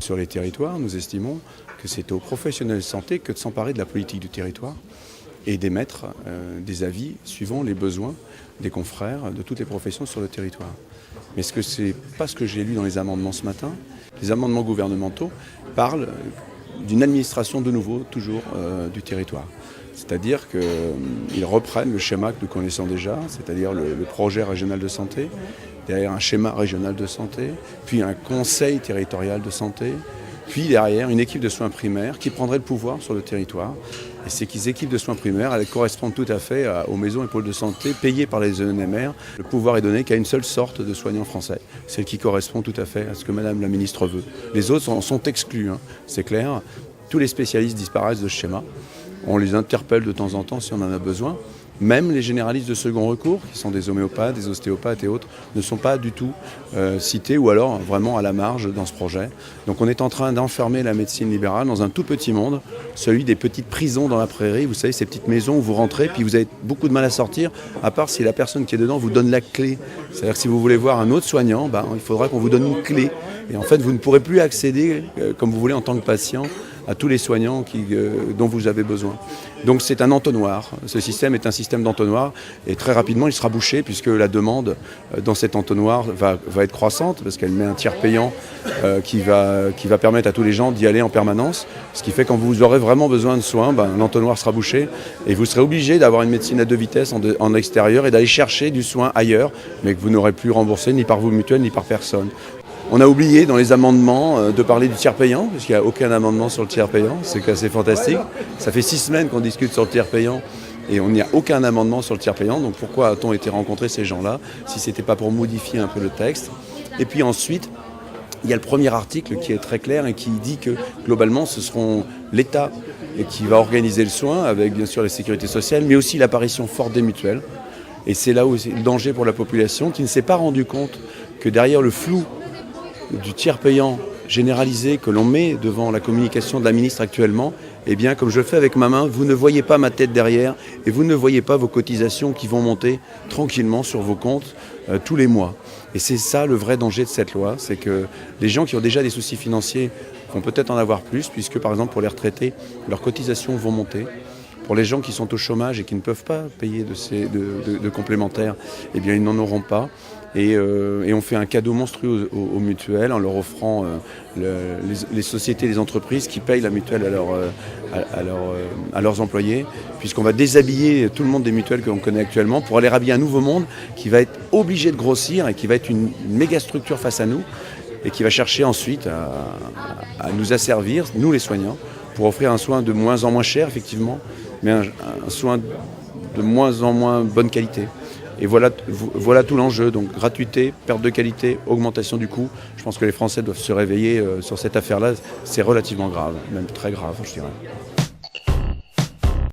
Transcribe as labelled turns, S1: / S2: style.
S1: Sur les territoires, nous estimons que c'est aux professionnels de santé que de s'emparer de la politique du territoire et d'émettre des avis suivant les besoins des confrères de toutes les professions sur le territoire. Mais ce que c'est pas ce que j'ai lu dans les amendements ce matin. Les amendements gouvernementaux parlent d'une administration de nouveau, toujours du territoire. C'est-à-dire qu'ils reprennent le schéma que nous connaissons déjà, c'est-à-dire le projet régional de santé, derrière un schéma régional de santé, puis un conseil territorial de santé, puis derrière une équipe de soins primaires qui prendrait le pouvoir sur le territoire. Et ces équipes de soins primaires, elles correspondent tout à fait aux maisons et pôles de santé payées par les ENMR. Le pouvoir est donné qu'à une seule sorte de soignants français, celle qui correspond tout à fait à ce que Madame la Ministre veut. Les autres sont exclus, c'est clair. Tous les spécialistes disparaissent de ce schéma. On les interpelle de temps en temps si on en a besoin. Même les généralistes de second recours, qui sont des homéopathes, des ostéopathes et autres, ne sont pas du tout cités ou alors vraiment à la marge dans ce projet. Donc on est en train d'enfermer la médecine libérale dans un tout petit monde, celui des petites prisons dans la prairie. Vous savez, ces petites maisons où vous rentrez, puis vous avez beaucoup de mal à sortir, à part si la personne qui est dedans vous donne la clé. C'est-à-dire que si vous voulez voir un autre soignant, il faudra qu'on vous donne une clé. Et en fait, vous ne pourrez plus accéder, comme vous voulez en tant que patient, à tous les soignants dont vous avez besoin. Donc c'est un entonnoir. Ce système est un système d'entonnoir et très rapidement il sera bouché puisque la demande dans cet entonnoir va être croissante parce qu'elle met un tiers payant qui va permettre à tous les gens d'y aller en permanence. Ce qui fait que quand vous aurez vraiment besoin de soins, l'entonnoir sera bouché et vous serez obligé d'avoir une médecine à deux vitesses en extérieur et d'aller chercher du soin ailleurs, mais que vous n'aurez plus remboursé ni par vos mutuelles ni par personne. On a oublié dans les amendements de parler du tiers payant, parce qu'il n'y a aucun amendement sur le tiers payant, c'est assez fantastique. Ça fait 6 semaines qu'on discute sur le tiers payant et on n'y a aucun amendement sur le tiers payant. Donc pourquoi a-t-on été rencontrer ces gens-là si ce n'était pas pour modifier un peu le texte? Et puis ensuite, il y a le premier article qui est très clair et qui dit que globalement ce seront l'État qui va organiser le soin avec bien sûr la sécurité sociale, mais aussi l'apparition forte des mutuelles. Et c'est là où c'est le danger pour la population qui ne s'est pas rendu compte que derrière le flou du tiers payant généralisé que l'on met devant la communication de la ministre actuellement, eh bien, comme je le fais avec ma main, vous ne voyez pas ma tête derrière et vous ne voyez pas vos cotisations qui vont monter tranquillement sur vos comptes tous les mois. Et c'est ça le vrai danger de cette loi, c'est que les gens qui ont déjà des soucis financiers vont peut-être en avoir plus, puisque par exemple pour les retraités, leurs cotisations vont monter. Pour les gens qui sont au chômage et qui ne peuvent pas payer de complémentaires, eh bien, ils n'en auront pas. Et on fait un cadeau monstrueux aux mutuelles en leur offrant les sociétés, les entreprises qui payent la mutuelle à leurs employés, puisqu'on va déshabiller tout le monde des mutuelles que l'on connaît actuellement pour aller rhabiller un nouveau monde qui va être obligé de grossir et qui va être une méga structure face à nous et qui va chercher ensuite à nous asservir, nous les soignants, pour offrir un soin de moins en moins cher, effectivement, mais un soin de moins en moins bonne qualité. Et voilà tout l'enjeu, donc gratuité, perte de qualité, augmentation du coût. Je pense que les Français doivent se réveiller sur cette affaire-là. C'est relativement grave, même très grave, je dirais.